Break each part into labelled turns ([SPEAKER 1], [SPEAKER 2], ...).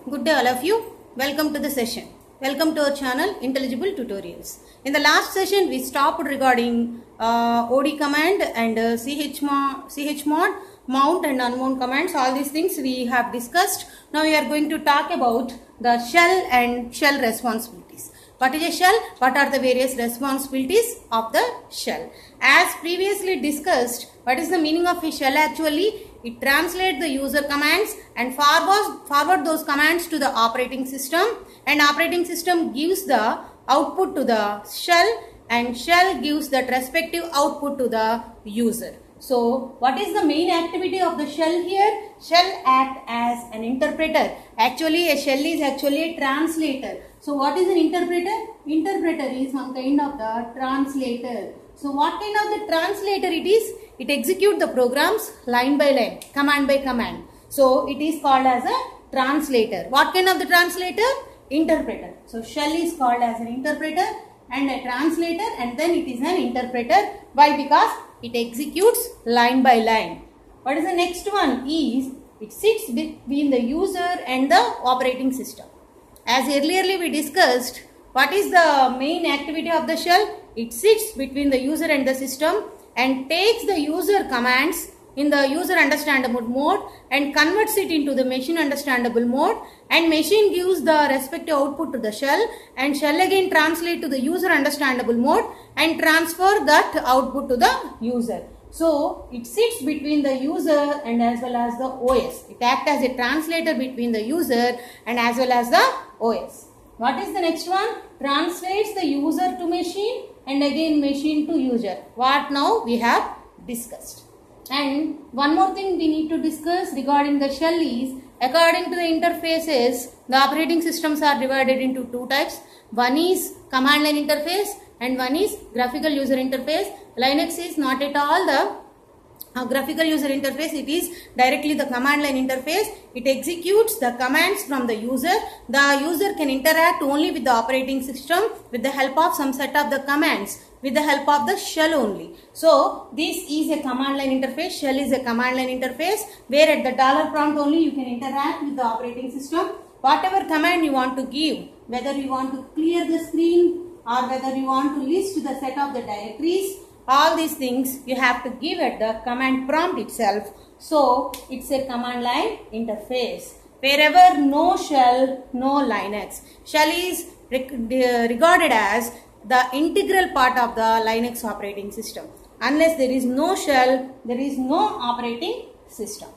[SPEAKER 1] Good day all of you. Welcome to the session. Welcome to our channel Intelligible Tutorials. In the last session we stopped regarding OD command and chmod, mount and unmount commands. All these things we have discussed. Now we are going to talk about the shell and shell responsibilities. What is a shell? What are the various responsibilities of the shell? As previously discussed, what is the meaning of a shell actually? It translates the user commands and forward those commands to the operating system, and operating system gives the output to the shell and shell gives that respective output to the user. So what is the main activity of the shell here? Shell act as an interpreter. Actually a shell is actually a translator. So what is an interpreter? Interpreter is some kind of the translator. So what kind of the translator it is? It executes the programs line by line, command by command. So it is called as a translator. What kind of the translator? Interpreter. So shell is called as an interpreter and a translator, and then it is an interpreter. Why? Because it executes line by line. What is the next one? Is it sits between the user and the operating system. As earlier we discussed, what is the main activity of the shell? It sits between the user and the system and takes the user commands in the user understandable mode and converts it into the machine understandable mode, and machine gives the respective output to the shell, and shell again translate to the user understandable mode and transfer that output to the user. So it sits between the user and as well as the OS. It acts as a translator between the user and as well as the OS. What is the next one? Translates the user to machine and again machine to user. What now we have discussed. And one more thing we need to discuss regarding the shell is, according to the interfaces, the operating systems are divided into two types. One is command line interface and one is graphical user interface. Linux is not at all the graphical user interface. It is directly the command line interface. It executes the commands from the user. The user can interact only with the operating system with the help of some set of the commands, with the help of the shell only. So this is a command line interface. Shell is a command line interface where at the $prompt only you can interact with the operating system. Whatever command you want to give, whether you want to clear the screen or whether you want to list the set of the directories, all these things you have to give at the command prompt itself. So it's a command line interface. Wherever no shell, no Linux. Shell is regarded as the integral part of the Linux operating system. Unless there is no shell, there is no operating system.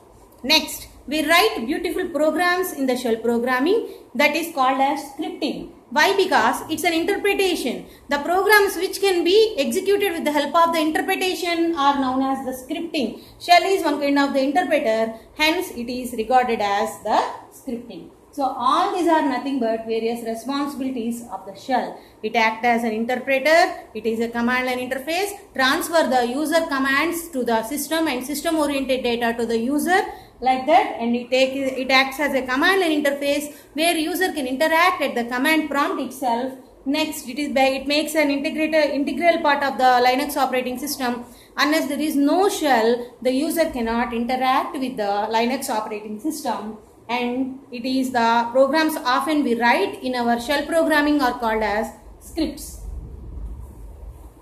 [SPEAKER 1] Next, we write beautiful programs in the shell programming, that is called as scripting. Why? Because it's an interpretation. The programs which can be executed with the help of the interpretation are known as the scripting. Shell is one kind of the interpreter, hence it is regarded as the scripting. So all these are nothing but various responsibilities of the shell. It acts as an interpreter, it is a command line interface, transfer the user commands to the system and system oriented data to the user, like that, and it acts as a command line interface where user can interact at the command prompt itself. Next, it makes an integral part of the Linux operating system. Unless there is no shell, the user cannot interact with the Linux operating system. And it is the programs often we write in our shell programming are called as scripts.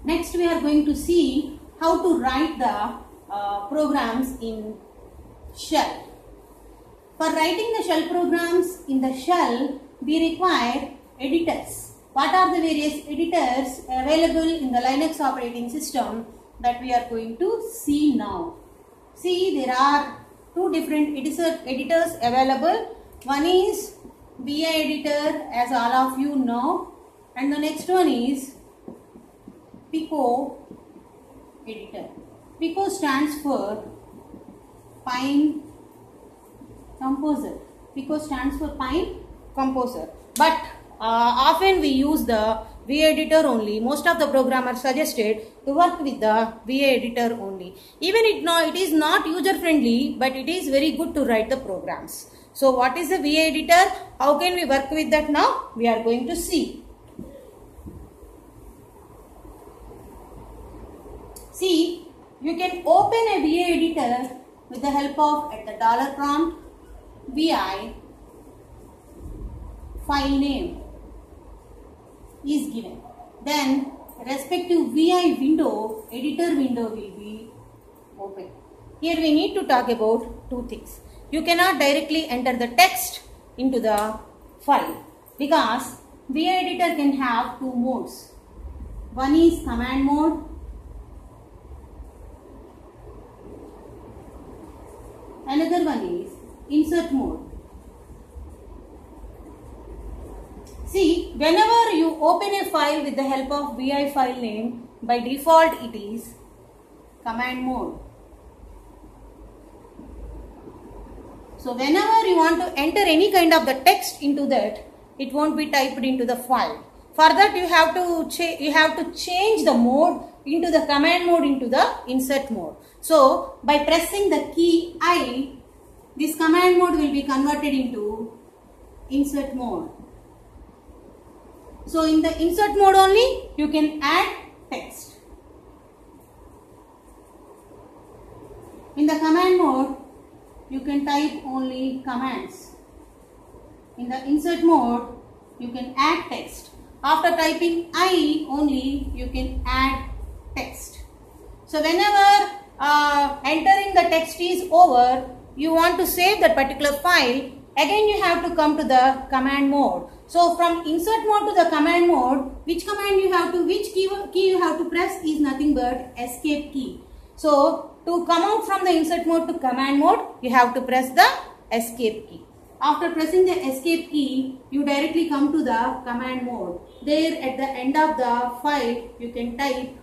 [SPEAKER 1] Next we are going to see how to write the programs in shell. For writing the shell programs in the shell, we require editors. What are the various editors available in the Linux operating system that we are going to see now? See, there are two different editors available. One is VI editor, as all of you know, and the next one is Pico editor. Pico stands for Pine Composer. Pico stands for Pine Composer. But often we use the VI editor only. Most of the programmers suggested to work with the VI editor only. Even it is not user friendly, but it is very good to write the programs. So what is the VI editor? How can we work with that now? We are going to see. See, you can open a VI editor with the help of at the $prompt VI file name is given, then respective VI window, editor window will be open. Here we need to talk about two things. You cannot directly enter the text into the file because VI editor can have two modes. One is command mode, another one is insert mode. See, whenever you open a file with the help of VI file name, by default it is command mode. So whenever you want to enter any kind of the text into that, it won't be typed into the file. For that you have to change the mode into the command mode into the insert mode. So by pressing the key I, this command mode will be converted into insert mode. So in the insert mode only you can add text. In the command mode you can type only commands. In the insert mode you can add text. After typing I only you can add text. So whenever entering the text is over, you want to save that particular file, again you have to come to the command mode. So from insert mode to the command mode, which key you have to press is nothing but escape key. So to come out from the insert mode to command mode, you have to press the escape key. After pressing the escape key, you directly come to the command mode. There at the end of the file, you can type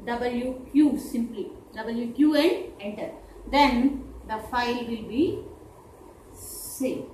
[SPEAKER 1] WQ simply. WQ and enter. Then the file will be saved.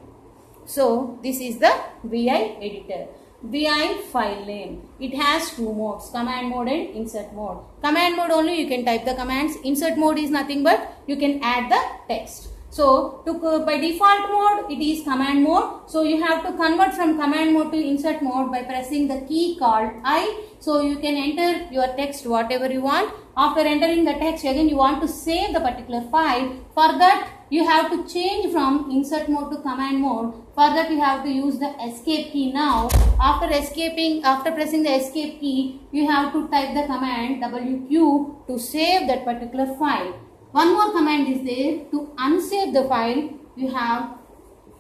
[SPEAKER 1] So this is the VI editor. VI file name. It has two modes, command mode and insert mode. Command mode only you can type the commands. Insert mode is nothing but you can add the text. So by default mode it is command mode. So you have to convert from command mode to insert mode by pressing the key called I. So you can enter your text whatever you want. After entering the text, again you want to save the particular file. For that you have to change from insert mode to command mode. For that you have to use the escape key now. After pressing the escape key, you have to type the command WQ to save that particular file. One more command is there. To unsave the file, you have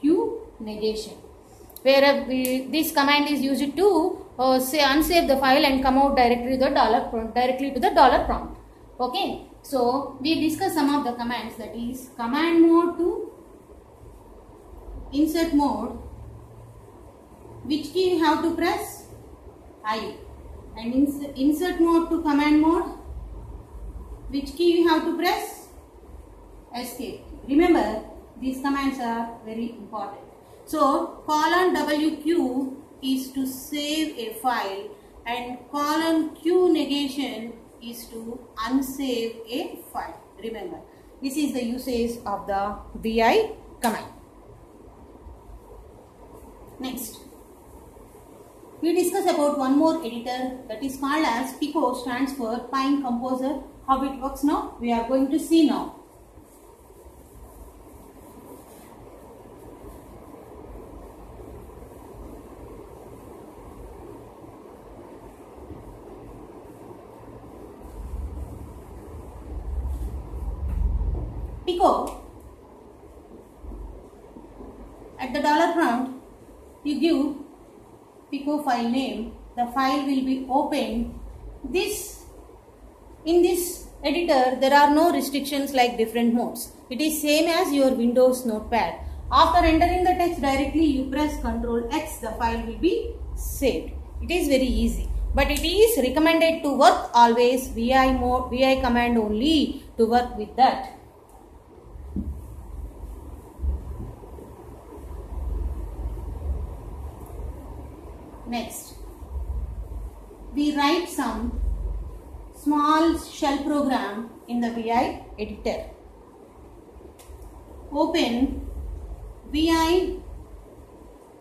[SPEAKER 1] Q negation. Where this command is used to unsave the file and come out directly to the dollar prompt. Okay. So we discuss some of the commands, that is command mode to insert mode. Which key you have to press? I. And insert mode to command mode. Which key you have to press? Escape. Remember, these commands are very important. So :WQ is to save a file and :Q negation is to unsave a file. Remember, this is the usage of the VI command. Next, we discuss about one more editor, that is called as Pico, stands for Pine Composer. How it works now? We are going to see now. Pico, at the dollar prompt, you give Pico file name. The file will be opened. In this editor, there are no restrictions like different modes. It is same as your Windows Notepad. After entering the text directly, you press Ctrl X. The file will be saved. It is very easy. But it is recommended to work always VI command only to work with that. Next, we write some small shell program in the VI editor. Open VI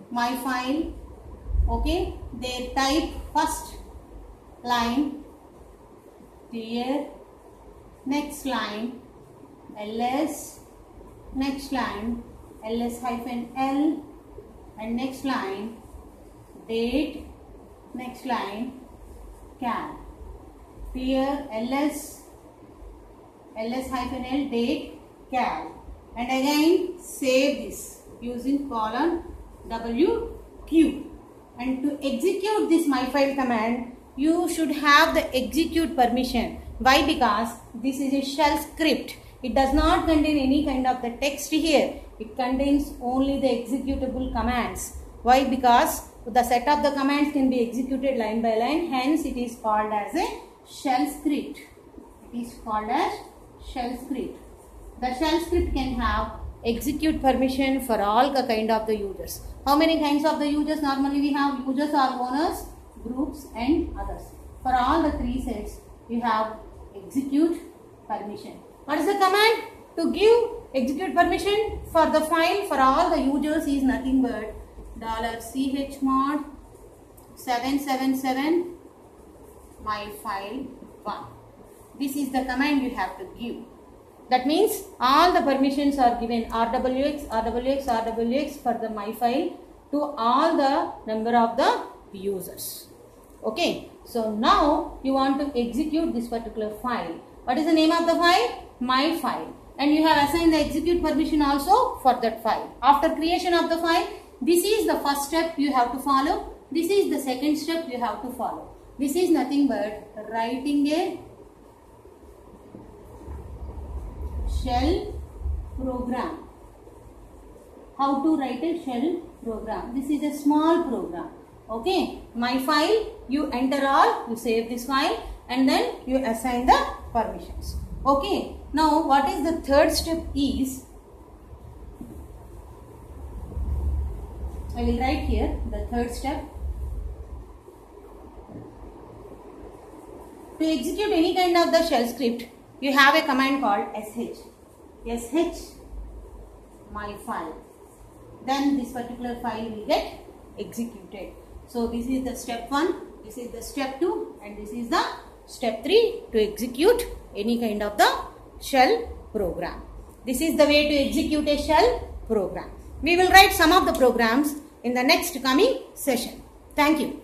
[SPEAKER 1] my file. Okay, there type first line clear, next line ls, next line ls-l, and next line date, next line cal. Here ls hyphen l date cal, and again save this using colon wq. And to execute this myfile command, you should have the execute permission. Why? Because this is a shell script. It does not contain any kind of the text here. It contains only the executable commands. Why? Because the set of the commands can be executed line by line. Hence, it is called as a shell script. It is called as shell script. The shell script can have execute permission for all the kind of the users. How many kinds of the users? Normally we have users or owners, groups and others. For all the three sets, you have execute permission. What is the command? To give execute permission for the file for all the users is nothing but $chmod 777 myfile1. This is the command you have to give. That means all the permissions are given rwx for the myfile to all the number of the users. Okay. So now you want to execute this particular file. What is the name of the file? Myfile. And you have assigned the execute permission also for that file. After creation of the file, this is the first step you have to follow. This is the second step you have to follow. This is nothing but writing a shell program. How to write a shell program? This is a small program. Okay, myfile, you enter all, you save this file and then you assign the permissions. Okay, now what is the third step is, I will write here the third step. To execute any kind of the shell script, you have a command called sh myfile. Then this particular file will get executed. So this is the step 1, this is the step 2 and this is the step 3 to execute any kind of the shell program. This is the way to execute a shell program. We will write some of the programs in the next coming session. Thank you.